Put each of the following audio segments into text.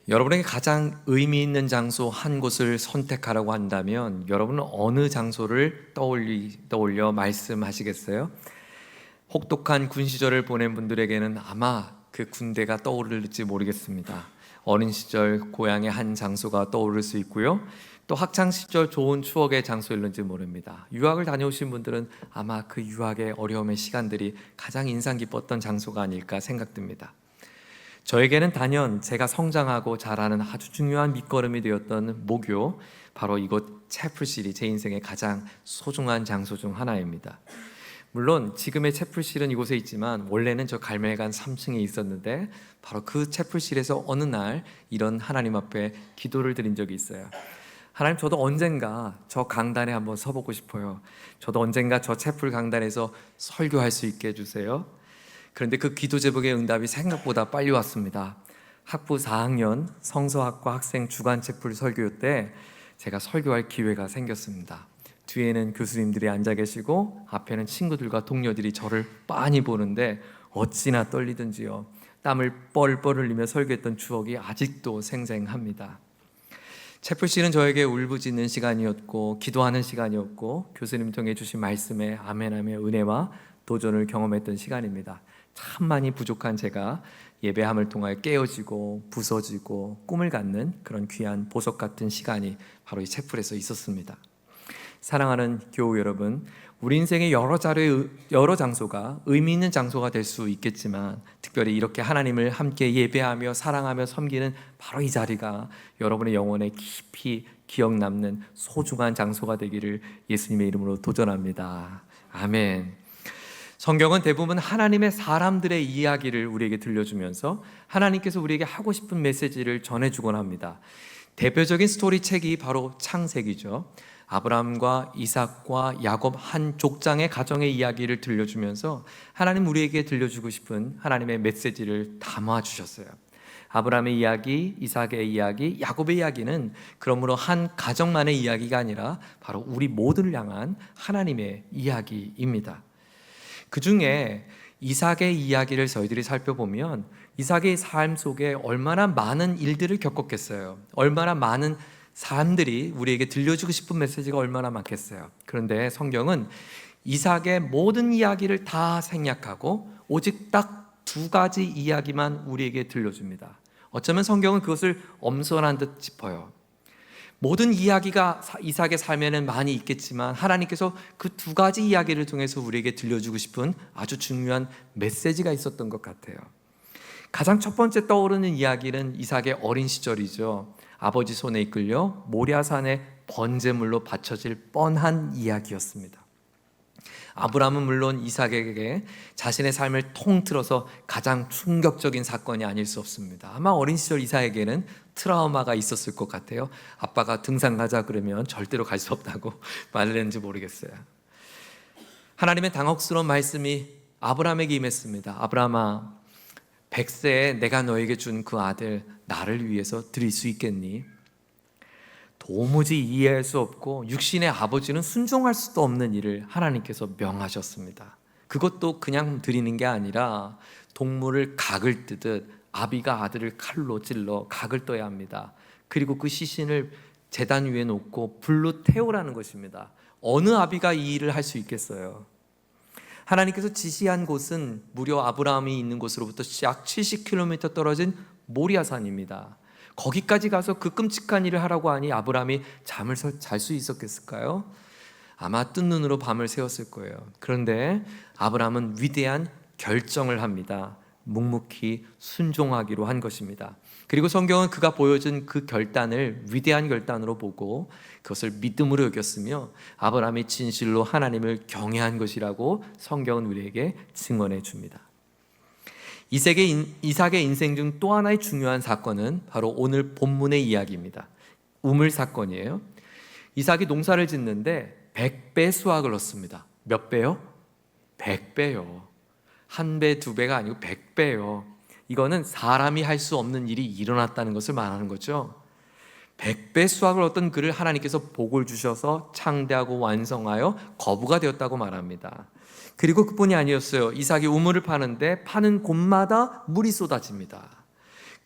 여러분에게 가장 의미 있는 장소 한 곳을 선택하라고 한다면 여러분은 어느 장소를 떠올려 말씀하시겠어요? 혹독한 군 시절을 보낸 분들에게는 아마 그 군대가 떠오를지 모르겠습니다. 어린 시절 고향의 한 장소가 떠오를 수 있고요. 또 학창 시절 좋은 추억의 장소일는지 모릅니다. 유학을 다녀오신 분들은 아마 그 유학의 어려움의 시간들이 가장 인상 깊었던 장소가 아닐까 생각됩니다. 저에게는 단연 제가 성장하고 자라는 아주 중요한 밑거름이 되었던 모교, 바로 이곳 채플실이 제 인생의 가장 소중한 장소 중 하나입니다. 물론 지금의 채플실은 이곳에 있지만 원래는 저 갈매간 3층에 있었는데 바로 그 채플실에서 어느 날 이런 하나님 앞에 기도를 드린 적이 있어요. 하나님, 저도 언젠가 저 강단에 한번 서보고 싶어요. 저도 언젠가 저 채플 강단에서 설교할 수 있게 해주세요. 그런데 그 기도 제목의 응답이 생각보다 빨리 왔습니다. 학부 4학년 성서학과 학생 주간 채플 설교 때 제가 설교할 기회가 생겼습니다. 뒤에는 교수님들이 앉아 계시고 앞에는 친구들과 동료들이 저를 빤히 보는데 어찌나 떨리든지요. 땀을 뻘뻘 흘리며 설교했던 추억이 아직도 생생합니다. 채플실은 저에게 울부짖는 시간이었고 기도하는 시간이었고 교수님 통해 주신 말씀에 아멘하며 은혜와 도전을 경험했던 시간입니다. 참 많이 부족한 제가 예배함을 통하여 깨어지고 부서지고 꿈을 갖는 그런 귀한 보석 같은 시간이 바로 이 채플에서 있었습니다. 사랑하는 교우 여러분, 우리 인생의 여러 장소가 의미 있는 장소가 될 수 있겠지만 특별히 이렇게 하나님을 함께 예배하며 사랑하며 섬기는 바로 이 자리가 여러분의 영혼에 깊이 기억 남는 소중한 장소가 되기를 예수님의 이름으로 도전합니다. 아멘. 성경은 대부분 하나님의 사람들의 이야기를 우리에게 들려주면서 하나님께서 우리에게 하고 싶은 메시지를 전해주곤 합니다. 대표적인 스토리 책이 바로 창세기죠. 아브라함과 이삭과 야곱 한 족장의 가정의 이야기를 들려주면서 하나님 우리에게 들려주고 싶은 하나님의 메시지를 담아주셨어요. 아브라함의 이야기, 이삭의 이야기, 야곱의 이야기는 그러므로 한 가정만의 이야기가 아니라 바로 우리 모두를 향한 하나님의 이야기입니다. 그 중에 이삭의 이야기를 저희들이 살펴보면 이삭의 삶 속에 얼마나 많은 일들을 겪었겠어요. 얼마나 많은 사람들이 우리에게 들려주고 싶은 메시지가 얼마나 많겠어요. 그런데 성경은 이삭의 모든 이야기를 다 생략하고 오직 딱 두 가지 이야기만 우리에게 들려줍니다. 어쩌면 성경은 그것을 엄선한 듯 싶어요. 모든 이야기가 이삭의 삶에는 많이 있겠지만 하나님께서 그 두 가지 이야기를 통해서 우리에게 들려주고 싶은 아주 중요한 메시지가 있었던 것 같아요. 가장 첫 번째 떠오르는 이야기는 이삭의 어린 시절이죠. 아버지 손에 이끌려 모리아산의 번제물로 바쳐질 뻔한 이야기였습니다. 아브라함은 물론 이삭에게 자신의 삶을 통틀어서 가장 충격적인 사건이 아닐 수 없습니다. 아마 어린 시절 이삭에게는 트라우마가 있었을 것 같아요. 아빠가 등산 가자 그러면 절대로 갈 수 없다고 말을 했는지 모르겠어요. 하나님의 당혹스러운 말씀이 아브라함에게 임했습니다. 아브라함아, 100세에 내가 너에게 준 그 아들 나를 위해서 드릴 수 있겠니? 도무지 이해할 수 없고 육신의 아버지는 순종할 수도 없는 일을 하나님께서 명하셨습니다. 그것도 그냥 드리는 게 아니라 동물을 각을 뜨듯 아비가 아들을 칼로 찔러 각을 떠야 합니다. 그리고 그 시신을 제단 위에 놓고 불로 태우라는 것입니다. 어느 아비가 이 일을 할 수 있겠어요? 하나님께서 지시한 곳은 무려 아브라함이 있는 곳으로부터 약 70km 떨어진 모리아산입니다. 거기까지 가서 그 끔찍한 일을 하라고 하니 아브라함이 잠을 잘 수 있었겠을까요? 아마 뜬 눈으로 밤을 새웠을 거예요. 그런데 아브라함은 위대한 결정을 합니다. 묵묵히 순종하기로 한 것입니다. 그리고 성경은 그가 보여준 그 결단을 위대한 결단으로 보고 그것을 믿음으로 여겼으며 아브라함이 진실로 하나님을 경외한 것이라고 성경은 우리에게 증언해 줍니다. 이삭의 인생 중 또 하나의 중요한 사건은 바로 오늘 본문의 이야기입니다. 우물 사건이에요. 이삭이 농사를 짓는데 100배 수확을 얻습니다. 몇 배요? 100배요. 한 배, 두 배가 아니고 100배요. 이거는 사람이 할 수 없는 일이 일어났다는 것을 말하는 거죠. 100배 수확을 얻던 그를 하나님께서 복을 주셔서 창대하고 완성하여 거부가 되었다고 말합니다. 그리고 그뿐이 아니었어요. 이삭이 우물을 파는데 파는 곳마다 물이 쏟아집니다.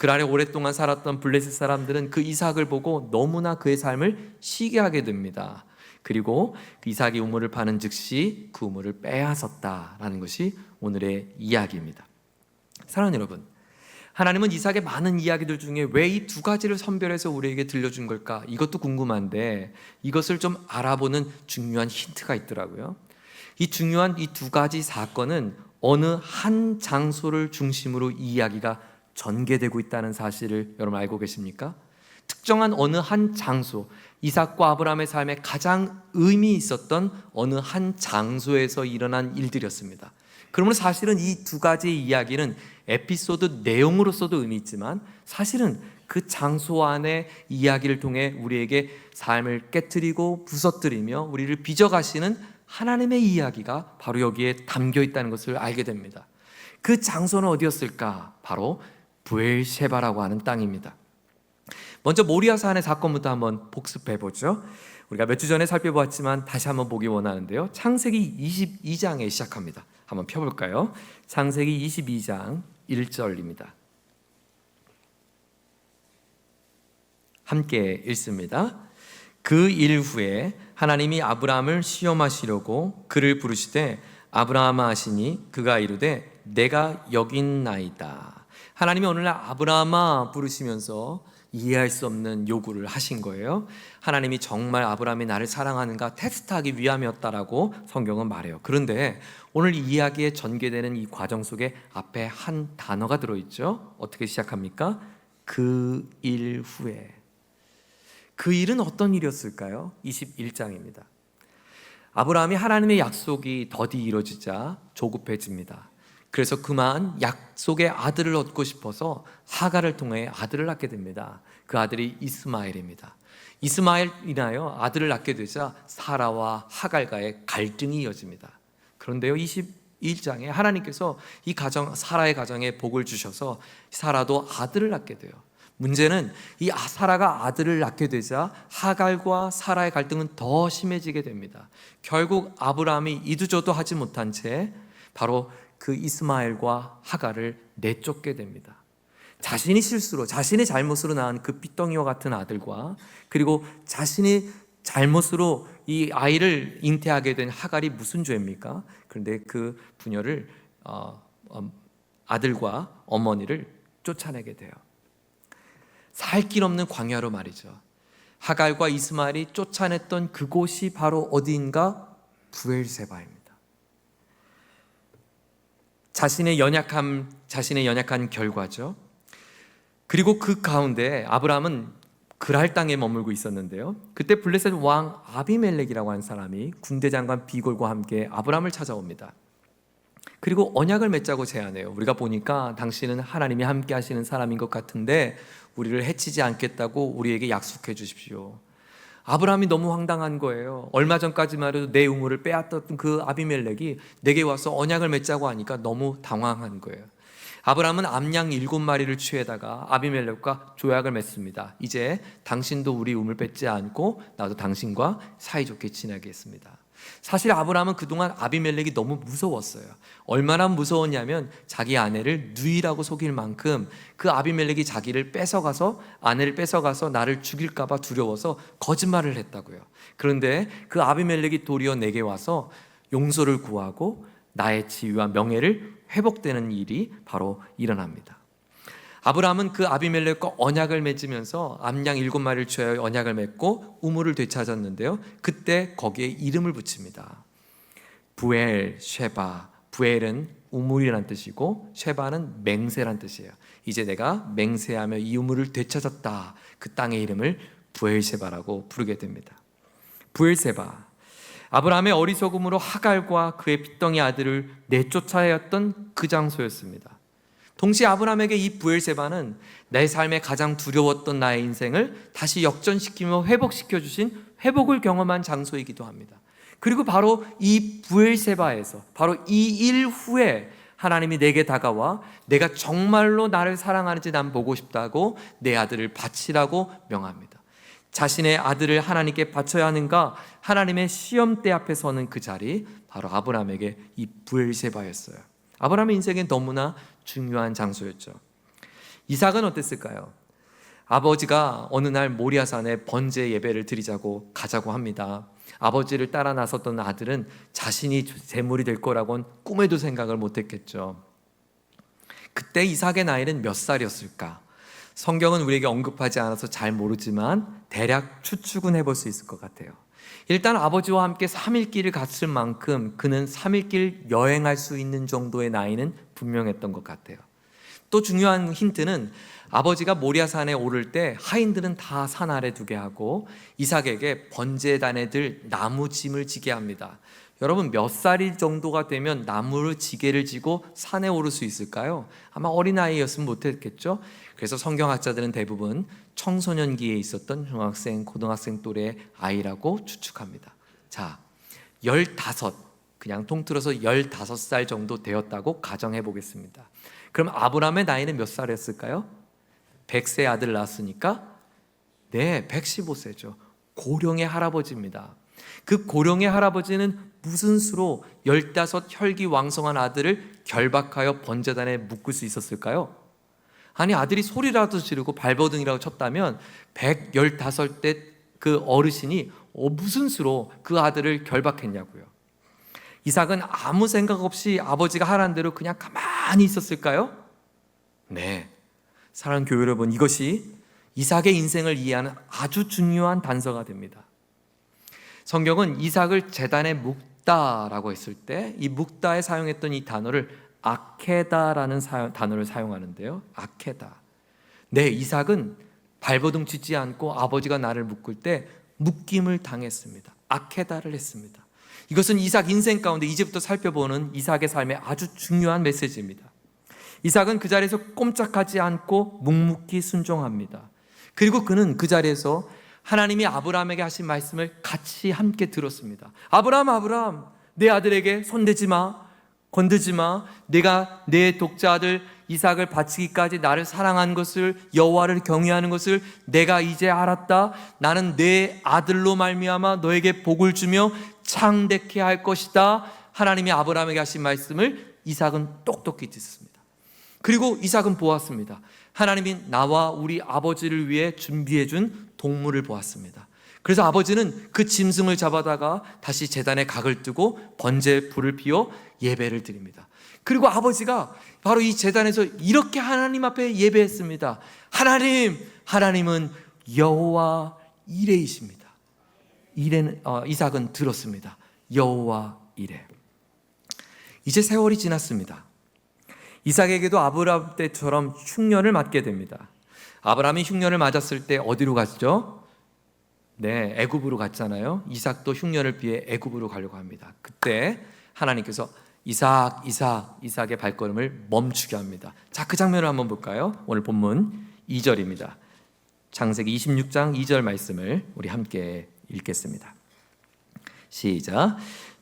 그 아래 오랫동안 살았던 블레셋 사람들은 그 이삭을 보고 너무나 그의 삶을 시기하게 됩니다. 그리고 그 이삭이 우물을 파는 즉시 그 우물을 빼앗았다라는 것이 오늘의 이야기입니다. 사랑하는 여러분, 하나님은 이삭의 많은 이야기들 중에 왜 이 두 가지를 선별해서 우리에게 들려준 걸까? 이것도 궁금한데 이것을 좀 알아보는 중요한 힌트가 있더라고요. 이 중요한 이 두 가지 사건은 어느 한 장소를 중심으로 이야기가 전개되고 있다는 사실을 여러분 알고 계십니까? 특정한 어느 한 장소, 이삭과 아브라함의 삶에 가장 의미 있었던 어느 한 장소에서 일어난 일들이었습니다. 그러면 사실은 이 두 가지 이야기는 에피소드 내용으로서도 의미 있지만 사실은 그 장소 안의 이야기를 통해 우리에게 삶을 깨트리고 부서뜨리며 우리를 빚어가시는 하나님의 이야기가 바로 여기에 담겨 있다는 것을 알게 됩니다. 그 장소는 어디였을까? 바로 브엘셰바라고 하는 땅입니다. 먼저 모리아 산의 사건부터 한번 복습해 보죠. 우리가 몇 주 전에 살펴보았지만 다시 한번 보기 원하는데요. 창세기 22장에 시작합니다. 한번 펴볼까요? 창세기 22장 1절입니다. 함께 읽습니다. 그 일 후에 하나님이 아브라함을 시험하시려고 그를 부르시되 아브라함아 하시니 그가 이르되 내가 여기 있나이다. 하나님이 오늘날 아브라함아 부르시면서 이해할 수 없는 요구를 하신 거예요. 하나님이 정말 아브라함이 나를 사랑하는가 테스트하기 위함이었다라고 성경은 말해요. 그런데 오늘 이 이야기에 전개되는 이 과정 속에 앞에 한 단어가 들어있죠. 어떻게 시작합니까? 그 일 후에. 그 일은 어떤 일이었을까요? 21장입니다. 아브라함이 하나님의 약속이 더디 이루어지자 조급해집니다. 그래서 그만 약속의 아들을 얻고 싶어서 하갈을 통해 아들을 낳게 됩니다. 그 아들이 이스마엘입니다. 이스마엘 인하여 아들을 낳게 되자 사라와 하갈과의 갈등이 이어집니다. 그런데요, 21장에 하나님께서 이 가정, 사라의 가정에 복을 주셔서 사라도 아들을 낳게 돼요. 문제는 이 사라가 아들을 낳게 되자 하갈과 사라의 갈등은 더 심해지게 됩니다. 결국 아브라함이 이두저도 하지 못한 채 바로 그 이스마엘과 하갈을 내쫓게 됩니다. 자신이 실수로, 자신의 잘못으로 낳은 그 삐덩이와 같은 아들과 그리고 자신이 잘못으로 이 아이를 잉태하게 된 하갈이 무슨 죄입니까? 그런데 그 부녀를 아들과 어머니를 쫓아내게 돼요. 살 길 없는 광야로 말이죠. 하갈과 이스마엘이 쫓아냈던 그곳이 바로 어디인가? 브엘세바입니다. 자신의 연약한 결과죠. 그리고 그 가운데 아브라함은 그랄 땅에 머물고 있었는데요. 그때 블레셋 왕 아비멜렉이라고 하는 사람이 군대 장관 비골과 함께 아브라함을 찾아옵니다. 그리고 언약을 맺자고 제안해요. 우리가 보니까 당신은 하나님이 함께 하시는 사람인 것 같은데 우리를 해치지 않겠다고 우리에게 약속해 주십시오. 아브라함이 너무 황당한 거예요. 얼마 전까지만 해도 내 우물을 빼앗던 그 아비멜렉이 내게 와서 언약을 맺자고 하니까 너무 당황한 거예요. 아브라함은 암양 7마리를 취해다가 아비멜렉과 조약을 맺습니다. 이제 당신도 우리 우물 뺏지 않고 나도 당신과 사이좋게 지내겠습니다. 사실 아브라함은 그동안 아비멜렉이 너무 무서웠어요. 얼마나 무서웠냐면 자기 아내를 누이라고 속일 만큼 그 아비멜렉이 자기를 뺏어가서 아내를 뺏어가서 나를 죽일까 봐 두려워서 거짓말을 했다고요. 그런데 그 아비멜렉이 도리어 내게 와서 용서를 구하고 나의 지위와 명예를 회복되는 일이 바로 일어납니다. 아브라함은 그 아비멜렉과 언약을 맺으면서 암양 7마리를 취하여 언약을 맺고 우물을 되찾았는데요. 그때 거기에 이름을 붙입니다. 브엘셰바. 브엘은 우물이란 뜻이고 셰바는 맹세란 뜻이에요. 이제 내가 맹세하며 이 우물을 되찾았다. 그 땅의 이름을 브엘셰바라고 부르게 됩니다. 브엘셰바. 아브라함의 어리석음으로 하갈과 그의 핏덩이 아들을 내쫓아야 했던 그 장소였습니다. 동시에 아브라함에게 이 브엘세바는 내 삶에 가장 두려웠던 나의 인생을 다시 역전시키며 회복시켜 주신 회복을 경험한 장소이기도 합니다. 그리고 바로 이 브엘세바에서 바로 이 일 후에 하나님이 내게 다가와 내가 정말로 나를 사랑하는지 난 보고 싶다고 내 아들을 바치라고 명합니다. 자신의 아들을 하나님께 바쳐야 하는가? 하나님의 시험대 앞에 서는 그 자리, 바로 아브라함에게 이 브엘세바였어요. 아브라함의 인생에 너무나 중요한 장소였죠. 이삭은 어땠을까요? 아버지가 어느 날 모리아산에 번제 예배를 드리자고 가자고 합니다. 아버지를 따라 나섰던 아들은 자신이 제물이 될 거라고는 꿈에도 생각을 못했겠죠. 그때 이삭의 나이는 몇 살이었을까? 성경은 우리에게 언급하지 않아서 잘 모르지만 대략 추측은 해볼 수 있을 것 같아요. 일단 아버지와 함께 3일길을 갔을 만큼 그는 3일길 여행할 수 있는 정도의 나이는 분명했던 것 같아요. 또 중요한 힌트는 아버지가 모리아산에 오를 때 하인들은 다 산 아래 두게 하고 이삭에게 번제단에 들 나무 짐을 지게 합니다. 여러분, 몇 살이 정도가 되면 나무를 지게를 지고 산에 오를 수 있을까요? 아마 어린아이였으면 못했겠죠. 그래서 성경학자들은 대부분 청소년기에 있었던 중학생, 고등학생 또래의 아이라고 추측합니다. 자, 15, 그냥 통틀어서 15살 정도 되었다고 가정해 보겠습니다. 그럼 아브라함의 나이는 몇 살이었을까요? 100세 아들 낳았으니까 115세죠. 고령의 할아버지입니다. 그 고령의 할아버지는 무슨 수로 15 혈기왕성한 아들을 결박하여 번제단에 묶을 수 있었을까요? 아니, 아들이 소리라도 지르고 발버둥이라고 쳤다면 115대 그 어르신이 무슨 수로 그 아들을 결박했냐고요. 이삭은 아무 생각 없이 아버지가 하라는 대로 그냥 가만히 있었을까요? 네, 사랑하는 교회 여러분, 이것이 이삭의 인생을 이해하는 아주 중요한 단서가 됩니다. 성경은 이삭을 제단에 묶다라고 했을 때 이 묶다에 사용했던 이 단어를 아케다라는 단어를 사용하는데요. 아케다. 네, 이삭은 발버둥 치지 않고 아버지가 나를 묶을 때 묶임을 당했습니다. 아케다를 했습니다. 이것은 이삭 인생 가운데 이제부터 살펴보는 이삭의 삶의 아주 중요한 메시지입니다. 이삭은 그 자리에서 꼼짝하지 않고 묵묵히 순종합니다. 그리고 그는 그 자리에서 하나님이 아브라함에게 하신 말씀을 같이 함께 들었습니다. 아브라함, 아브라함, 내 아들에게 손대지 마, 건드지 마. 내가 내 독자 아들 이삭을 바치기까지 나를 사랑한 것을, 여호와를 경외하는 것을 내가 이제 알았다. 나는 내 아들로 말미암아 너에게 복을 주며 창대케 할 것이다. 하나님이 아브라함에게 하신 말씀을 이삭은 똑똑히 듣습니다. 그리고 이삭은 보았습니다. 하나님이 나와 우리 아버지를 위해 준비해 준 동물을 보았습니다. 그래서 아버지는 그 짐승을 잡아다가 다시 제단에 각을 뜨고 번제 불을 피워 예배를 드립니다. 그리고 아버지가 바로 이 제단에서 이렇게 하나님 앞에 예배했습니다. 하나님은 여호와 이레이십니다. 이삭은 들었습니다. 여호와 이레. 이제 세월이 지났습니다. 이삭에게도 아브라함 때처럼 흉년을 맞게 됩니다. 아브라함이 흉년을 맞았을 때 어디로 갔죠? 네, 애굽으로 갔잖아요. 이삭도 흉년을 피해 애굽으로 가려고 합니다. 그때 하나님께서 이삭의 발걸음을 멈추게 합니다. 자, 그 장면을 한번 볼까요? 오늘 본문 2절입니다. 창세기 26장 2절 말씀을 우리 함께 읽겠습니다. 시작.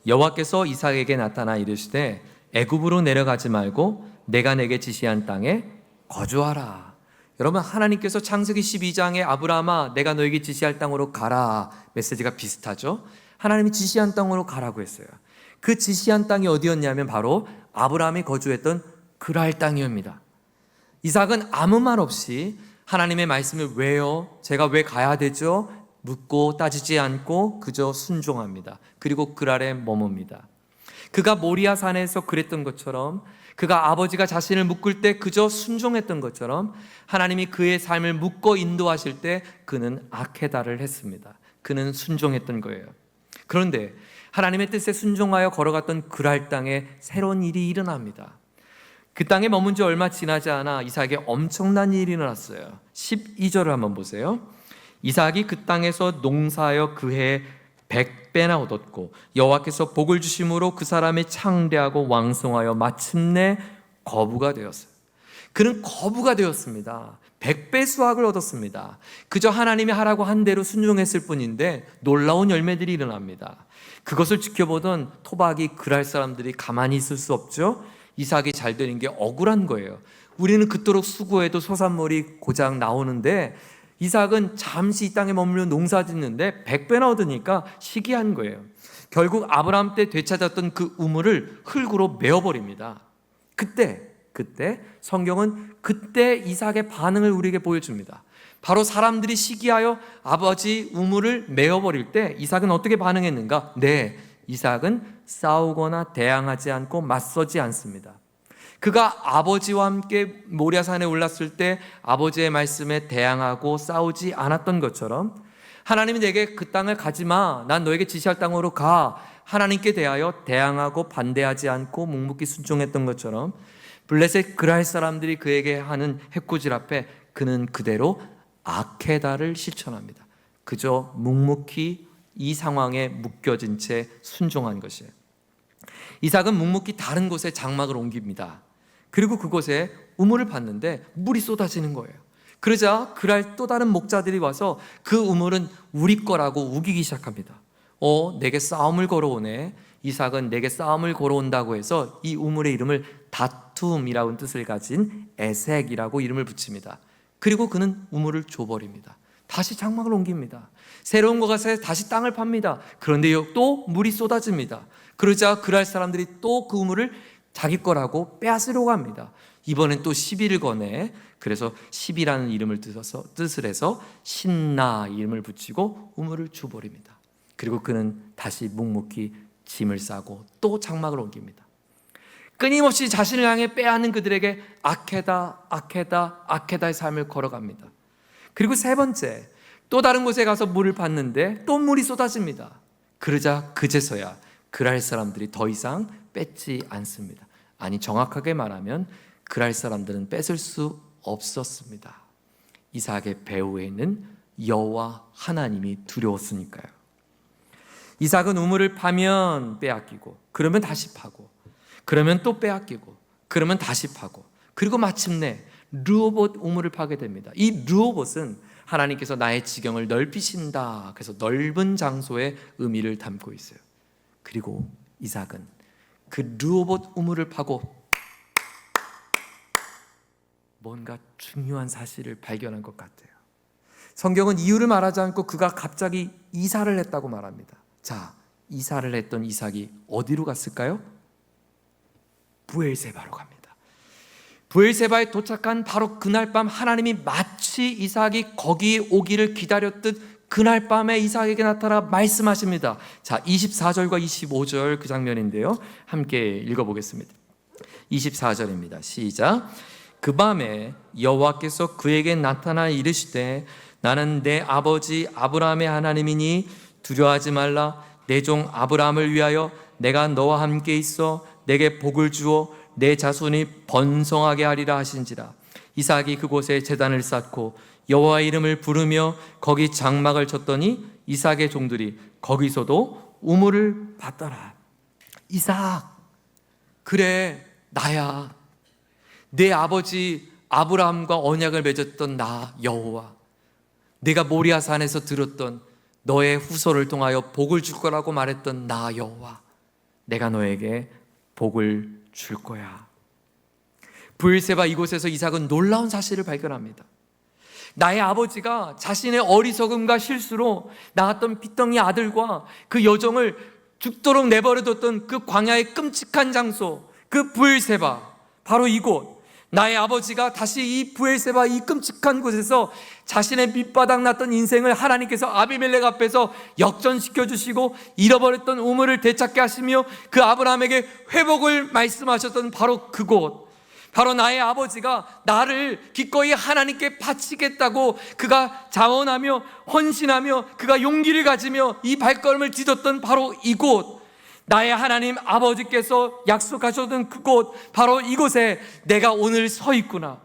여호와께서 이삭에게 나타나 이르시되 애굽으로 내려가지 말고 내가 내게 지시한 땅에 거주하라. 여러분, 하나님께서 창세기 12장에 아브라함아 내가 너에게 지시할 땅으로 가라 메시지가 비슷하죠. 하나님이 지시한 땅으로 가라고 했어요. 그 지시한 땅이 어디였냐면 바로 아브라함이 거주했던 그랄 땅이옵니다. 이삭은 아무 말 없이 하나님의 말씀을 왜요? 제가 왜 가야 되죠? 묻고 따지지 않고 그저 순종합니다. 그리고 그랄에 머뭅니다. 그가 모리아 산에서 그랬던 것처럼, 그가 아버지가 자신을 묶을 때 그저 순종했던 것처럼 하나님이 그의 삶을 묶어 인도하실 때 그는 아케다를 했습니다. 그는 순종했던 거예요. 그런데 하나님의 뜻에 순종하여 걸어갔던 그랄 땅에 새로운 일이 일어납니다. 그 땅에 머문 지 얼마 지나지 않아 이삭에게 엄청난 일이 일어났어요. 12절을 한번 보세요. 이삭이 그 땅에서 농사하여 그해 100배나 얻었고 여호와께서 복을 주심으로 그 사람이 창대하고 왕성하여 마침내 거부가 되었어요. 그는 거부가 되었습니다. 100배 수확을 얻었습니다. 그저 하나님이 하라고 한 대로 순종했을 뿐인데 놀라운 열매들이 일어납니다. 그것을 지켜보던 토박이 그랄 사람들이 가만히 있을 수 없죠. 이삭이 잘 되는 게 억울한 거예요. 우리는 그토록 수고해도 소산물이 고작 나오는데 이삭은 잠시 이 땅에 머물러 농사 짓는데 100배나 얻으니까 시기한 거예요. 결국 아브라함 때 되찾았던 그 우물을 흙으로 메어버립니다. 그때 그때 성경은 그때 이삭의 반응을 우리에게 보여줍니다. 바로 사람들이 시기하여 아버지 우물을 메어버릴 때 이삭은 어떻게 반응했는가? 네, 이삭은 싸우거나 대항하지 않고 맞서지 않습니다. 그가 아버지와 함께 모리아산에 올랐을 때 아버지의 말씀에 대항하고 싸우지 않았던 것처럼 하나님이 내게 그 땅을 가지 마, 난 너에게 지시할 땅으로 가, 하나님께 대하여 대항하고 반대하지 않고 묵묵히 순종했던 것처럼 블레셋 그랄 사람들이 그에게 하는 해코질 앞에 그는 그대로 아케다를 실천합니다. 그저 묵묵히 이 상황에 묶여진 채 순종한 것이에요. 이삭은 묵묵히 다른 곳에 장막을 옮깁니다. 그리고 그곳에 우물을 팠는데 물이 쏟아지는 거예요. 그러자 그랄 또 다른 목자들이 와서 그 우물은 우리 거라고 우기기 시작합니다. 내게 싸움을 걸어오네. 이삭은 내게 싸움을 걸어온다고 해서 이 우물의 이름을 다툼이라는 뜻을 가진 에색이라고 이름을 붙입니다. 그리고 그는 우물을 줘버립니다. 다시 장막을 옮깁니다. 새로운 것에 다시 땅을 팝니다. 그런데 또 물이 쏟아집니다. 그러자 그랄 사람들이 또 그 우물을 자기 거라고 빼앗으려고 합니다. 이번엔 또 시비를 거네. 그래서 시비라는 이름을 뜻을 해서 신나 이름을 붙이고 우물을 줘버립니다. 그리고 그는 다시 묵묵히 짐을 싸고 또 장막을 옮깁니다. 끊임없이 자신을 향해 빼앗는 그들에게 아케다, 아케다, 아케다의 삶을 걸어갑니다. 그리고 세 번째, 또 다른 곳에 가서 물을 팠는데 또 물이 쏟아집니다. 그러자 그제서야 그랄 사람들이 더 이상 뺏지 않습니다. 아니, 정확하게 말하면 그랄 사람들은 뺏을 수 없었습니다. 이삭의 배후에 있는 여호와 하나님이 두려웠으니까요. 이삭은 우물을 파면 빼앗기고, 그러면 다시 파고, 그러면 또 빼앗기고, 그러면 다시 파고, 그리고 마침내 르호봇 우물을 파게 됩니다. 이 르호봇은 하나님께서 나의 지경을 넓히신다, 그래서 넓은 장소의 의미를 담고 있어요. 그리고 이삭은 그 르호봇 우물을 파고 뭔가 중요한 사실을 발견한 것 같아요. 성경은 이유를 말하지 않고 그가 갑자기 이사를 했다고 말합니다. 자, 이사를 했던 이삭이 어디로 갔을까요? 브엘세바로 갑니다. 브엘세바에 도착한 바로 그날 밤 하나님이 마치 이삭이 거기에 오기를 기다렸듯 그날 밤에 이삭에게 나타나 말씀하십니다. 자, 24절과 25절 그 장면인데요, 함께 읽어보겠습니다. 24절입니다. 시작. 그 밤에 여호와께서 그에게 나타나 이르시되 나는 내 아버지 아브라함의 하나님이니 두려워하지 말라. 내 종 아브라함을 위하여 내가 너와 함께 있어 내게 복을 주어 내 자손이 번성하게 하리라 하신지라. 이삭이 그곳에 제단을 쌓고 여호와의 이름을 부르며 거기 장막을 쳤더니 이삭의 종들이 거기서도 우물을 받더라. 이삭, 그래, 나야. 내 아버지 아브라함과 언약을 맺었던 나 여호와, 내가 모리아산에서 들었던 너의 후손을 통하여 복을 줄 거라고 말했던 나 여호와, 내가 너에게 복을 줄 거야. 브엘세바 이곳에서 이삭은 놀라운 사실을 발견합니다. 나의 아버지가 자신의 어리석음과 실수로 낳았던 핏덩이 아들과 그 여종을 죽도록 내버려뒀던 그 광야의 끔찍한 장소, 그 브엘세바, 바로 이곳, 나의 아버지가 다시 이 브엘세바 이 끔찍한 곳에서 자신의 밑바닥 났던 인생을 하나님께서 아비멜렉 앞에서 역전시켜 주시고 잃어버렸던 우물을 되찾게 하시며 그 아브라함에게 회복을 말씀하셨던 바로 그곳, 바로 나의 아버지가 나를 기꺼이 하나님께 바치겠다고 그가 자원하며 헌신하며 그가 용기를 가지며 이 발걸음을 디뎠던 바로 이곳, 나의 하나님 아버지께서 약속하셨던 그곳, 바로 이곳에 내가 오늘 서 있구나.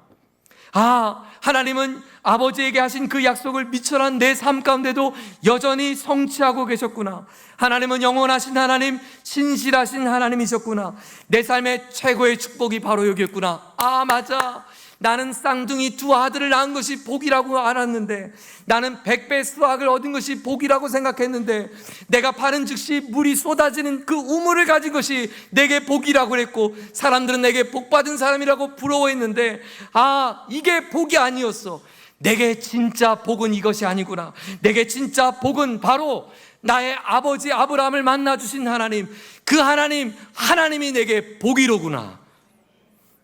하나님은 아버지에게 하신 그 약속을 미처난 내 삶 가운데도 여전히 성취하고 계셨구나. 하나님은 영원하신 하나님, 신실하신 하나님이셨구나. 내 삶의 최고의 축복이 바로 여기였구나. 맞아, 나는 쌍둥이 두 아들을 낳은 것이 복이라고 알았는데, 나는 100배 수확을 얻은 것이 복이라고 생각했는데, 내가 파는 즉시 물이 쏟아지는 그 우물을 가진 것이 내게 복이라고 그랬고, 사람들은 내게 복받은 사람이라고 부러워했는데, 이게 복이 아니었어. 내게 진짜 복은 이것이 아니구나. 내게 진짜 복은 바로 나의 아버지 아브라함을 만나주신 하나님, 그 하나님이 내게 복이로구나.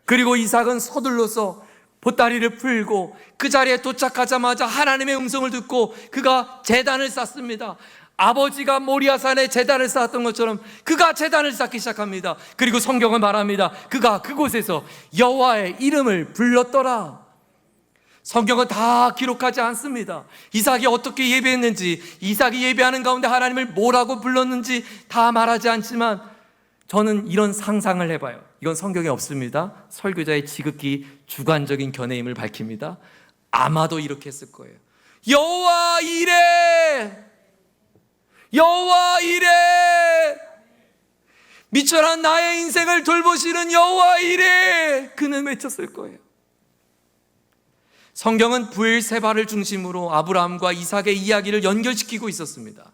그리고 이삭은 서둘러서 보따리를 풀고 그 자리에 도착하자마자 하나님의 음성을 듣고 그가 제단을 쌓습니다. 아버지가 모리아산에 제단을 쌓았던 것처럼 그가 제단을 쌓기 시작합니다. 그리고 성경은 말합니다. 그가 그곳에서 여호와의 이름을 불렀더라. 성경은 다 기록하지 않습니다. 이삭이 어떻게 예배했는지, 이삭이 예배하는 가운데 하나님을 뭐라고 불렀는지 다 말하지 않지만 저는 이런 상상을 해봐요. 이건 성경에 없습니다. 설교자의 지극히 주관적인 견해임을 밝힙니다. 아마도 이렇게 했을 거예요. 여호와 이래, 여호와 이래, 미쳐난 나의 인생을 돌보시는 여호와 이래, 그는 외쳤을 거예요. 성경은 브엘세바를 중심으로 아브라함과 이삭의 이야기를 연결시키고 있었습니다.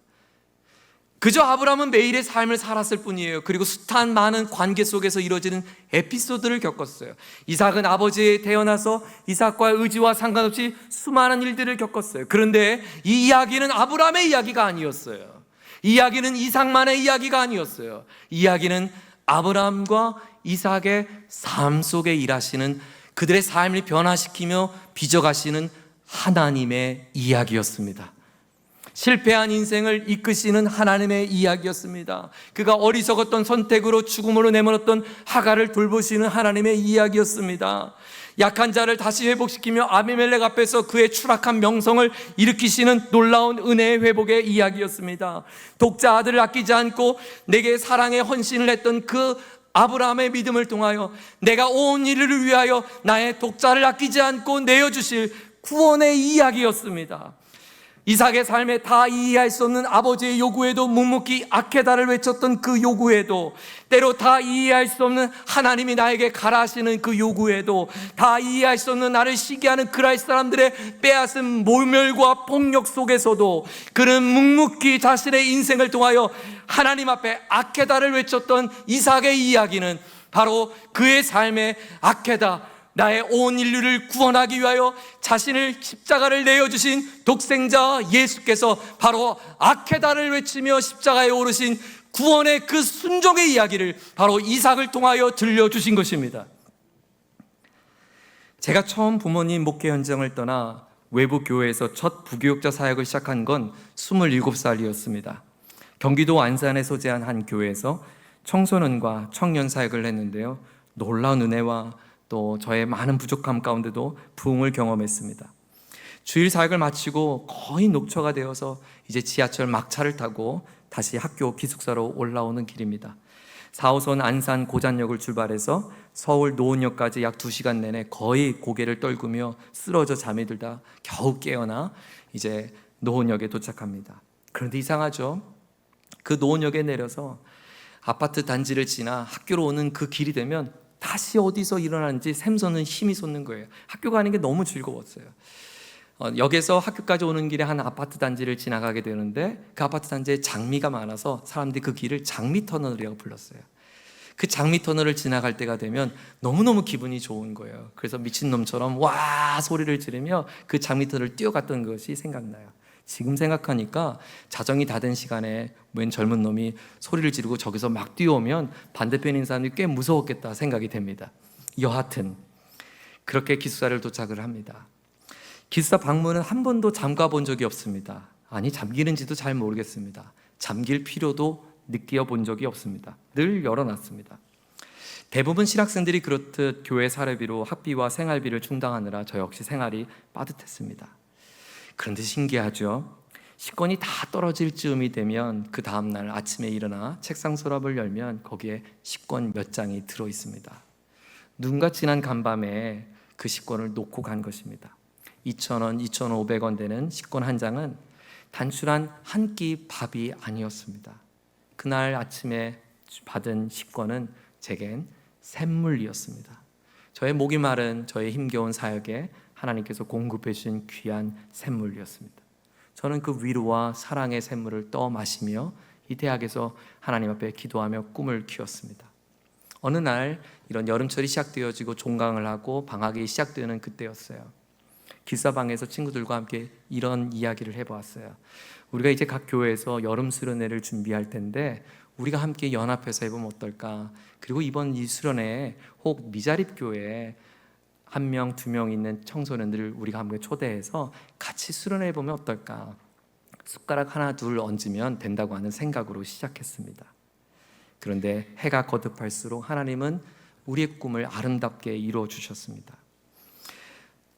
그저 아브라함은 매일의 삶을 살았을 뿐이에요. 그리고 숱한 많은 관계 속에서 이루어지는 에피소드를 겪었어요. 이삭은 아버지에 태어나서 이삭과의 의지와 상관없이 수많은 일들을 겪었어요. 그런데 이 이야기는 아브라함의 이야기가 아니었어요. 이 이야기는 이삭만의 이야기가 아니었어요. 이 이야기는 아브라함과 이삭의 삶 속에 일하시는, 그들의 삶을 변화시키며 빚어가시는 하나님의 이야기였습니다. 실패한 인생을 이끄시는 하나님의 이야기였습니다. 그가 어리석었던 선택으로 죽음으로 내몰았던 하갈을 돌보시는 하나님의 이야기였습니다. 약한 자를 다시 회복시키며 아비멜렉 앞에서 그의 추락한 명성을 일으키시는 놀라운 은혜의 회복의 이야기였습니다. 독자 아들을 아끼지 않고 내게 사랑에 헌신을 했던 그 아브라함의 믿음을 통하여 내가 온 인류를 위하여 나의 독자를 아끼지 않고 내어주실 구원의 이야기였습니다. 이삭의 삶에 다 이해할 수 없는 아버지의 요구에도 묵묵히 아케다를 외쳤던 그 요구에도, 때로 다 이해할 수 없는 하나님이 나에게 가라 하시는 그 요구에도, 다 이해할 수 없는 나를 시기하는 그라이스 사람들의 빼앗은 모멸과 폭력 속에서도 그는 묵묵히 자신의 인생을 통하여 하나님 앞에 아케다를 외쳤던 이삭의 이야기는 바로 그의 삶의 아케다, 나의 온 인류를 구원하기 위하여 자신을 십자가를 내어주신 독생자 예수께서 바로 아케다를 외치며 십자가에 오르신 구원의 그 순종의 이야기를 바로 이삭을 통하여 들려주신 것입니다. 제가 처음 부모님 목회 현장을 떠나 외부 교회에서 첫 부교육자 사역을 시작한 건 27살이었습니다. 경기도 안산에 소재한 한 교회에서 청소년과 청년 사역을 했는데요, 놀라운 은혜와 또 저의 많은 부족함 가운데도 부흥을 경험했습니다. 주일 사역을 마치고 거의 녹초가 되어서 이제 지하철 막차를 타고 다시 학교 기숙사로 올라오는 길입니다. 4호선 안산 고잔역을 출발해서 서울 노원역까지 약 2시간 내내 거의 고개를 떨구며 쓰러져 잠이 들다 겨우 깨어나 이제 노원역에 도착합니다. 그런데 이상하죠? 그 노원역에 내려서 아파트 단지를 지나 학교로 오는 그 길이 되면 다시 어디서 일어나는지 샘솟는 힘이 솟는 거예요. 학교 가는 게 너무 즐거웠어요. 역에서 학교까지 오는 길에 한 아파트 단지를 지나가게 되는데 그 아파트 단지에 장미가 많아서 사람들이 그 길을 장미터널이라고 불렀어요. 그 장미터널을 지나갈 때가 되면 너무너무 기분이 좋은 거예요. 그래서 미친놈처럼 와 소리를 지르며 그 장미터널을 뛰어갔던 것이 생각나요. 지금 생각하니까 자정이 다 된 시간에 웬 젊은 놈이 소리를 지르고 저기서 막 뛰어오면 반대편에 있는 사람들이 꽤 무서웠겠다 생각이 됩니다. 여하튼 그렇게 기숙사를 도착을 합니다. 기숙사 방문은 한 번도 잠가 본 적이 없습니다. 아니, 잠기는지도 잘 모르겠습니다. 잠길 필요도 느껴본 적이 없습니다. 늘 열어놨습니다. 대부분 신학생들이 그렇듯 교회 사례비로 학비와 생활비를 충당하느라 저 역시 생활이 빠듯했습니다. 그런데 신기하죠? 식권이 다 떨어질 즈음이 되면 그 다음날 아침에 일어나 책상 서랍을 열면 거기에 식권 몇 장이 들어있습니다. 누군가 지난 간밤에 그 식권을 놓고 간 것입니다. 2,000원, 2,500원 되는 식권 한 장은 단순한 한 끼 밥이 아니었습니다. 그날 아침에 받은 식권은 제겐 샘물이었습니다. 저의 목이 마른 저의 힘겨운 사역에 하나님께서 공급해 주신 귀한 샘물이었습니다. 저는 그 위로와 사랑의 샘물을 떠 마시며 이 대학에서 하나님 앞에 기도하며 꿈을 키웠습니다. 어느 날 이런 여름철이 시작되어지고 종강을 하고 방학이 시작되는 그때였어요. 기숙사방에서 친구들과 함께 이런 이야기를 해보았어요. 우리가 이제 각 교회에서 여름 수련회를 준비할 텐데 우리가 함께 연합해서 해보면 어떨까? 그리고 이번 이 수련회에 혹 미자립 교회에 1명, 2명 있는 청소년들을 우리가 함께 초대해서 같이 수련회 해보면 어떨까? 숟가락 하나 둘 얹으면 된다고 하는 생각으로 시작했습니다. 그런데 해가 거듭할수록 하나님은 우리의 꿈을 아름답게 이루어 주셨습니다.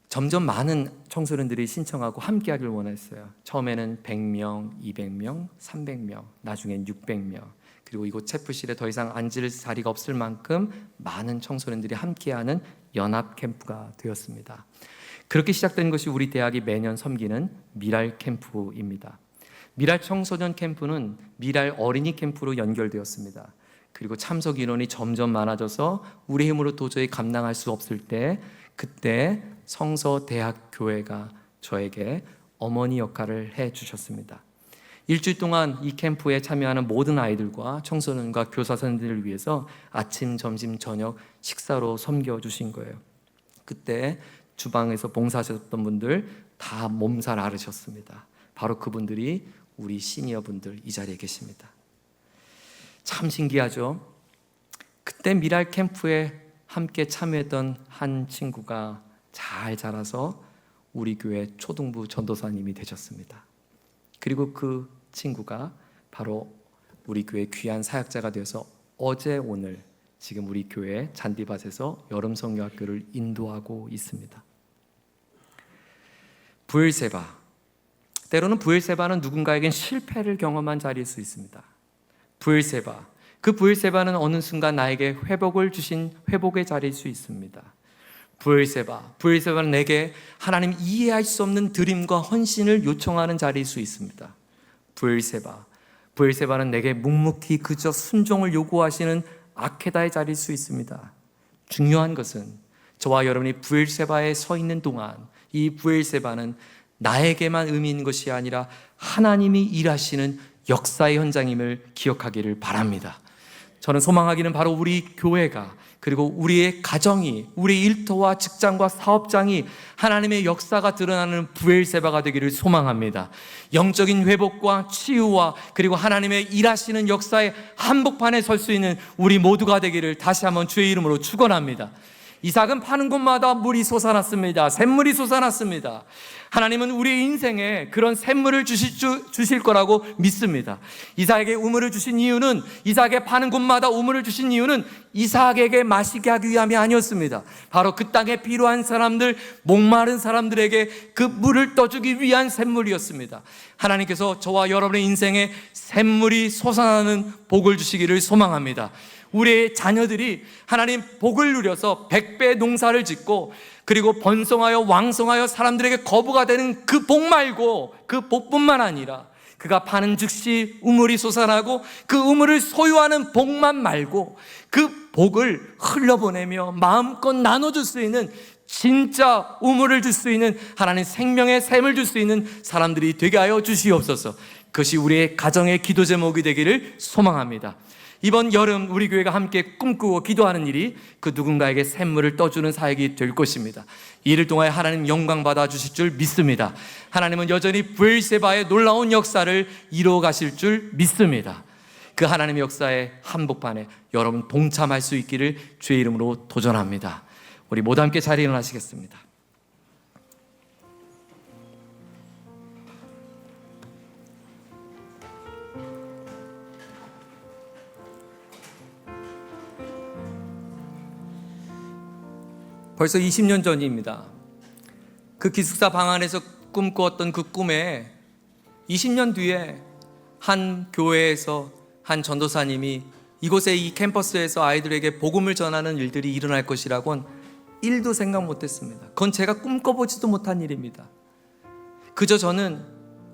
점점 많은 청소년들이 신청하고 함께하길 원했어요. 처음에는 100명, 200명, 300명, 나중엔 600명. 그리고 이곳 채플실에 더 이상 앉을 자리가 없을 만큼 많은 청소년들이 함께하는 연합 캠프가 되었습니다. 그렇게 시작된 것이 우리 대학이 매년 섬기는 미랄 캠프입니다. 미랄 청소년 캠프는 미랄 어린이 캠프로 연결되었습니다. 그리고 참석 인원이 점점 많아져서 우리 힘으로 도저히 감당할 수 없을 때, 그때 성서대학교회가 저에게 어머니 역할을 해주셨습니다. 일주일 동안 이 캠프에 참여하는 모든 아이들과 청소년과 교사 선생님들을 위해서 아침, 점심, 저녁 식사로 섬겨주신 거예요. 그때 주방에서 봉사하셨던 분들 다 몸살 앓으셨습니다. 바로 그분들이 우리 시니어분들 이 자리에 계십니다. 참 신기하죠? 그때 미랄 캠프에 함께 참여했던 한 친구가 잘 자라서 우리 교회 초등부 전도사님이 되셨습니다. 그리고 그 친구가 바로 우리 교회 귀한 사역자가 되어서 어제 오늘 지금 우리 교회 잔디밭에서 여름성경학교를 인도하고 있습니다. 부엘세바, 때로는 부엘세바는 누군가에겐 실패를 경험한 자리일 수 있습니다. 부엘세바, 그 부엘세바는 어느 순간 나에게 회복을 주신 회복의 자리일 수 있습니다. 부엘세바는 내게 하나님 이해할 수 없는 드림과 헌신을 요청하는 자리일 수 있습니다. 부엘세바는 내게 묵묵히 그저 순종을 요구하시는 아케다의 자리일 수 있습니다. 중요한 것은 저와 여러분이 부엘세바에 서 있는 동안 이 부엘세바는 나에게만 의미 있는 것이 아니라 하나님이 일하시는 역사의 현장임을 기억하기를 바랍니다. 저는 소망하기는 바로 우리 교회가, 그리고 우리의 가정이, 우리 일터와 직장과 사업장이 하나님의 역사가 드러나는 부엘세바가 되기를 소망합니다. 영적인 회복과 치유와 그리고 하나님의 일하시는 역사의 한복판에 설 수 있는 우리 모두가 되기를 다시 한번 주의 이름으로 축원합니다. 이삭은 파는 곳마다 물이 솟아났습니다. 샘물이 솟아났습니다. 하나님은 우리의 인생에 그런 샘물을 주실 거라고 믿습니다. 이삭에게 우물을 주신 이유는, 이삭에게 파는 곳마다 우물을 주신 이유는 이삭에게 마시게 하기 위함이 아니었습니다. 바로 그 땅에 필요한 사람들, 목마른 사람들에게 그 물을 떠주기 위한 샘물이었습니다. 하나님께서 저와 여러분의 인생에 샘물이 솟아나는 복을 주시기를 소망합니다. 우리의 자녀들이 하나님 복을 누려서 100배 농사를 짓고 그리고 번성하여 왕성하여 사람들에게 거부가 되는 그 복 말고, 그 복뿐만 아니라 그가 파는 즉시 우물이 솟아나고 그 우물을 소유하는 복만 말고 그 복을 흘려보내며 마음껏 나눠줄 수 있는, 진짜 우물을 줄 수 있는, 하나님 생명의 샘을 줄 수 있는 사람들이 되게 하여 주시옵소서. 그것이 우리의 가정의 기도 제목이 되기를 소망합니다. 이번 여름 우리 교회가 함께 꿈꾸고 기도하는 일이 그 누군가에게 샘물을 떠주는 사역이 될 것입니다. 이를 통하여 하나님 영광 받아 주실 줄 믿습니다. 하나님은 여전히 부엘세바의 놀라운 역사를 이루어 가실 줄 믿습니다. 그 하나님의 역사의 한복판에 여러분 동참할 수 있기를 주의 이름으로 도전합니다. 우리 모두 함께 자리에 일어나시겠습니다. 벌써 20년 전입니다. 그 기숙사 방 안에서 꿈꾸었던 그 꿈에 20년 뒤에 한 교회에서 한 전도사님이 이곳에, 이 캠퍼스에서 아이들에게 복음을 전하는 일들이 일어날 것이라고는 1도 생각 못했습니다. 그건 제가 꿈꿔보지도 못한 일입니다. 그저 저는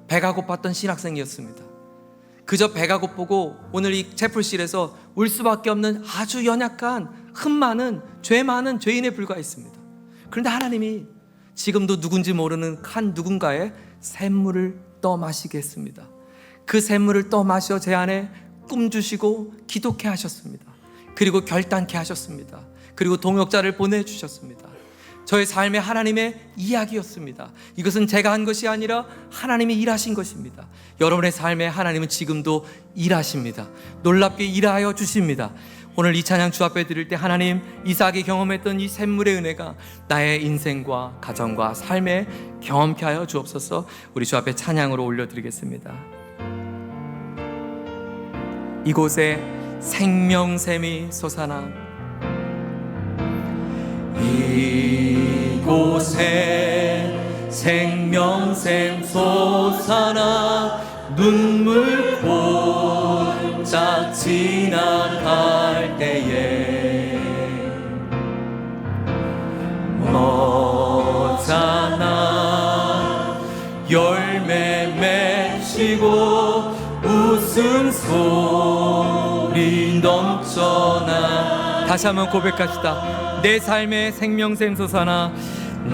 배가 고팠던 신학생이었습니다. 그저 배가 고프고 오늘 이 채플실에서 울 수밖에 없는 아주 연약한, 흠 많은, 죄 많은 죄인에 불과했습니다. 그런데 하나님이 지금도 누군지 모르는 한 누군가의 샘물을 떠마시게 했습니다. 그 샘물을 떠마셔 제 안에 꿈 주시고 기독케 하셨습니다. 그리고 결단케 하셨습니다. 그리고 동역자를 보내주셨습니다. 저의 삶의 하나님의 이야기였습니다. 이것은 제가 한 것이 아니라 하나님이 일하신 것입니다. 여러분의 삶에 하나님은 지금도 일하십니다. 놀랍게 일하여 주십니다. 오늘 이 찬양 주 앞에 드릴 때 하나님, 이삭이 경험했던 이 샘물의 은혜가 나의 인생과 가정과 삶에 경험케 하여 주옵소서. 우리 주 앞에 찬양으로 올려드리겠습니다. 이곳에 생명샘이 솟아나, 이곳에 생명샘 솟아나 눈물 폴짝 지나갈 때에 너잖아 열매 맺히고 웃음소리 넘쳐나. 다시 한번 고백합시다. 내 삶의 생명샘 솟아나,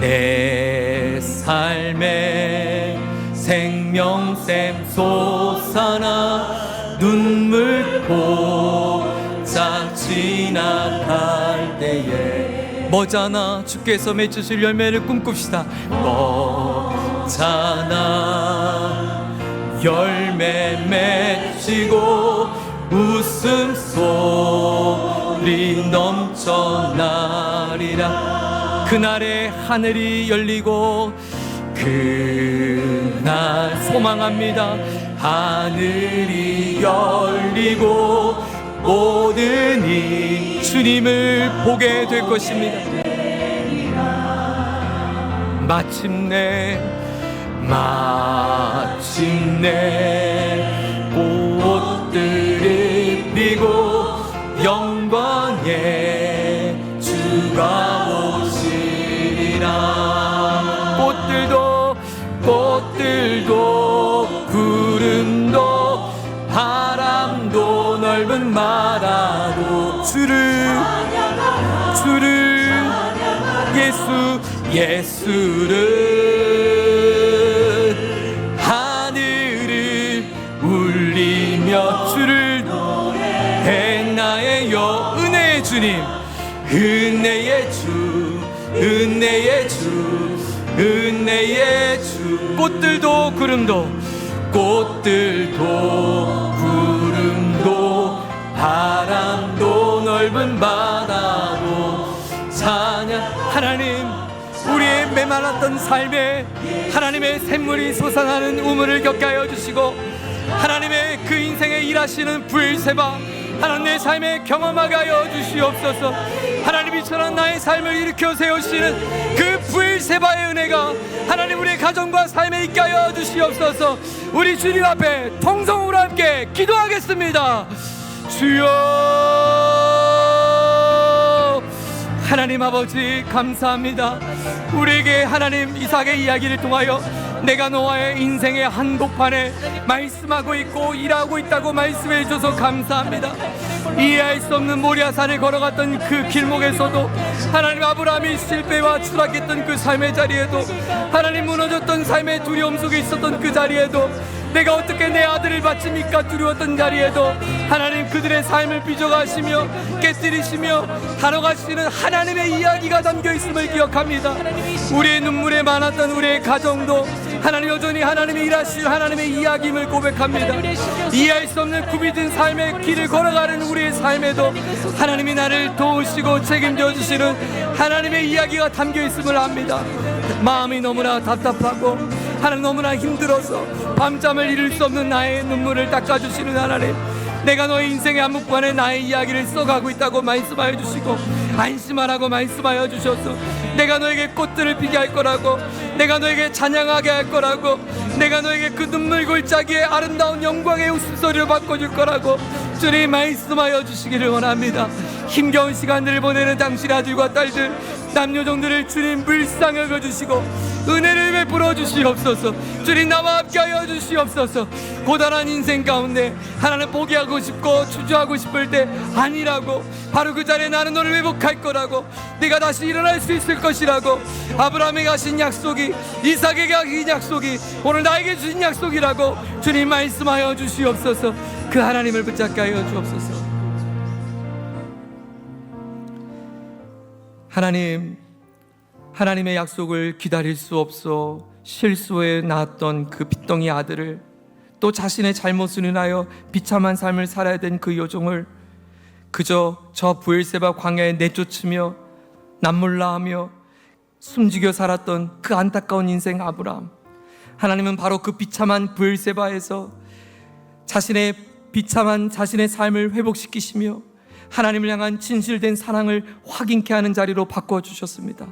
내 삶의 생명샘 솟아나 눈물 폴짝 지나갈 때에 머잖아 주께서 맺으실 열매를 꿈꿉시다. 머잖아 열매 맺히고 웃음소리 넘쳐나리라. 그날에 하늘이 열리고, 그날 소망합니다. 하늘이 열리고 모든 이 주님을 보게 될 것입니다. 마침내 꽃들이 피고 영광의 주가 오시리라. 꽃들도 구름도 바람도 넓은 바다도 예수를 하늘을 울리며 주를 노래해. 나의 은혜의 주님, 은혜의 주, 은혜의 주, 은혜의 주. 꽃들도 구름도 바람도 넓은 바다도 찬양. 하나님, 우리의 메말랐던 삶에 하나님의 샘물이 솟아나는 우물을 겪게 하여 주시고, 하나님의 그 인생에 일하시는 부엘세바 하나님 내 삶에 경험하게 하여 주시옵소서. 하나님이 전한 나의 삶을 일으켜 세우시는 그 부엘세바의 은혜가 하나님 우리의 가정과 삶에 있게 하여 주시옵소서. 우리 주님 앞에 통성으로 함께 기도하겠습니다. 주여, 하나님 아버지 감사합니다. 우리에게 하나님 이삭의 이야기를 통하여 내가 너와의 인생의 한복판에 말씀하고 있고 일하고 있다고 말씀해 주셔서 감사합니다. 이해할 수 없는 모리아산을 걸어갔던 그 길목에서도 하나님, 아브라함이 실패와 추락했던 그 삶의 자리에도, 하나님 무너졌던 삶의 두려움 속에 있었던 그 자리에도, 내가 어떻게 내 아들을 바칩니까 두려웠던 자리에도 하나님 그들의 삶을 빚어가시며 깨뜨리시며 다뤄가시는 하나님의 이야기가 담겨 있음을 기억합니다. 우리의 눈물에 많았던 우리의 가정도 하나님 여전히 하나님이 일하실 하나님의 이야기임을 고백합니다. 이해할 수 없는 굽이진 삶의 길을 걸어가는 우리의 삶에도 하나님이 나를 도우시고 책임져 주시는 하나님의 이야기가 담겨 있음을 압니다. 마음이 너무나 답답하고 하나님 너무나 힘들어서 밤잠을 이룰 수 없는 나의 눈물을 닦아주시는 하나님, 내가 너의 인생의 한복판에 나의 이야기를 써가고 있다고 말씀하여 주시고 안심하라고 말씀하여 주셔서 내가 너에게 꽃들을 피게 할 거라고, 내가 너에게 찬양하게 할 거라고, 내가 너에게 그 눈물 골짜기에 아름다운 영광의 웃음소리를 바꿔줄 거라고 주님 말씀하여 주시기를 원합니다. 힘겨운 시간들을 보내는 당신의 아들과 딸들, 남녀종들을 주님 불쌍히 여겨주시고 은혜를 베풀어 주시옵소서. 주님 나와 함께하여 주시옵소서. 고단한 인생 가운데 하나님 포기하고 싶고 주저하고 싶을 때 아니라고, 바로 그 자리에 나는 너를 회복할 거라고, 네가 다시 일어날 수 있을 것이라고, 아브라함에게 하신 약속이, 이삭에게 하신 약속이 오늘 나에게 주신 약속이라고 주님 말씀하여 주시옵소서. 그 하나님을 붙잡게 하여 주옵소서. 하나님, 하나님의 약속을 기다릴 수 없어 실수에 낳았던 그 빚덩이 아들을, 또 자신의 잘못을 인하여 비참한 삶을 살아야 된 그 여종을 그저 저 브엘세바 광야에 내쫓으며 남몰라하며 숨지겨 살았던 그 안타까운 인생 아브라함, 하나님은 바로 그 비참한 브엘세바에서 자신의 비참한 자신의 삶을 회복시키시며 하나님을 향한 진실된 사랑을 확인케 하는 자리로 바꿔주셨습니다.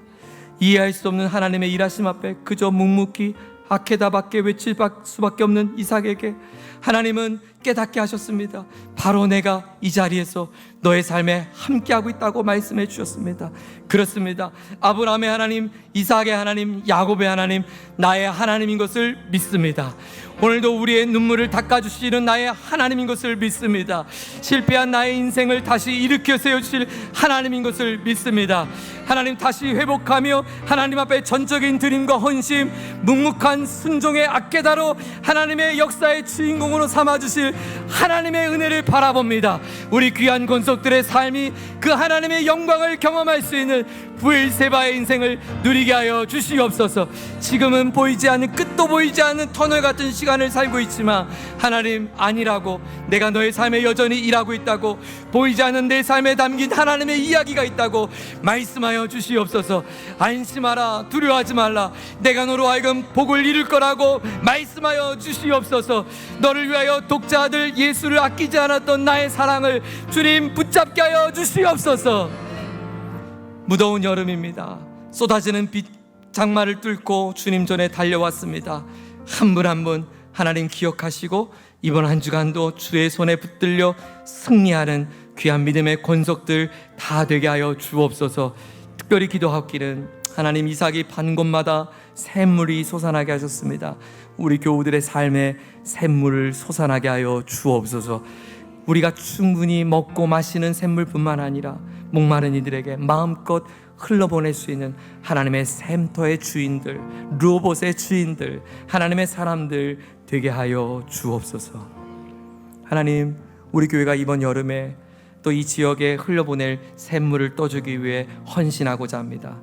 이해할 수 없는 하나님의 일하심 앞에 그저 묵묵히 아케다밖에 외칠 수밖에 없는 이삭에게 하나님은 깨닫게 하셨습니다. 바로 내가 이 자리에서 너의 삶에 함께하고 있다고 말씀해 주셨습니다. 그렇습니다. 아브라함의 하나님, 이삭의 하나님, 야곱의 하나님, 나의 하나님인 것을 믿습니다. 오늘도 우리의 눈물을 닦아주시는 나의 하나님인 것을 믿습니다. 실패한 나의 인생을 다시 일으켜 세워주실 하나님인 것을 믿습니다. 하나님 다시 회복하며 하나님 앞에 전적인 드림과 헌신, 묵묵한 순종의 아케다로 하나님의 역사의 주인공으로 삼아주실 하나님의 은혜를 바라봅니다. 우리 귀한 권속들의 삶이 그 하나님의 영광을 경험할 수 있는 브엘세바의 인생을 누리게 하여 주시옵소서. 지금은 보이지 않는, 끝도 보이지 않는 터널 같은 시간을 살고 있지만 하나님 아니라고, 내가 너의 삶에 여전히 일하고 있다고, 보이지 않는 내 삶에 담긴 하나님의 이야기가 있다고 말씀하여 주시옵소서. 안심하라, 두려워하지 말라, 내가 너로 하여금 복을 이룰 거라고 말씀하여 주시옵소서. 너를 위하여 독자 아들 예수를 아끼지 않았던 나의 사랑을 주님 붙잡게 하여 주시옵소서. 무더운 여름입니다. 쏟아지는 빛 장마를 뚫고 주님 전에 달려왔습니다. 한 분 한 분 하나님 기억하시고 이번 한 주간도 주의 손에 붙들려 승리하는 귀한 믿음의 권속들 다 되게 하여 주옵소서. 특별히 기도하기는 하나님, 이삭이 반 곳마다 샘물이 솟아나게 하셨습니다. 우리 교우들의 삶에 샘물을 솟아나게 하여 주옵소서. 우리가 충분히 먹고 마시는 샘물뿐만 아니라 목마른 이들에게 마음껏 흘러보낼 수 있는 하나님의 샘터의 주인들, 루봇의 주인들, 하나님의 사람들 되게 하여 주옵소서. 하나님, 우리 교회가 이번 여름에 또 이 지역에 흘려보낼 샘물을 떠주기 위해 헌신하고자 합니다.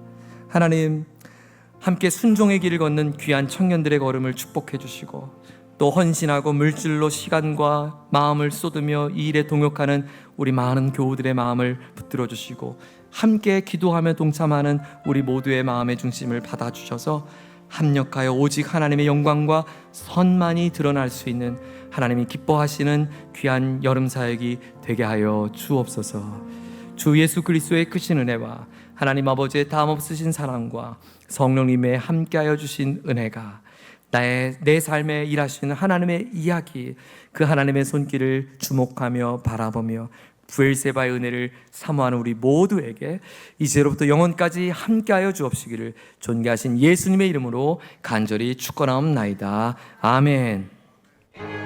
하나님, 함께 순종의 길을 걷는 귀한 청년들의 걸음을 축복해 주시고, 또 헌신하고 물질로 시간과 마음을 쏟으며 이 일에 동역하는 우리 많은 교우들의 마음을 붙들어 주시고, 함께 기도하며 동참하는 우리 모두의 마음의 중심을 받아주셔서 합력하여 오직 하나님의 영광과 선만이 드러날 수 있는 하나님이 기뻐하시는 귀한 여름 사역이 되게 하여 주옵소서. 주 예수 그리스도의 크신 은혜와 하나님 아버지의 다함없으신 사랑과 성령님의 함께하여 주신 은혜가 내 삶에 일하시는 하나님의 이야기, 그 하나님의 손길을 주목하며 바라보며 브엘세바의 은혜를 사모하는 우리 모두에게 이제로부터 영원까지 함께하여 주옵시기를 존귀하신 예수님의 이름으로 간절히 축원하옵나이다. 아멘.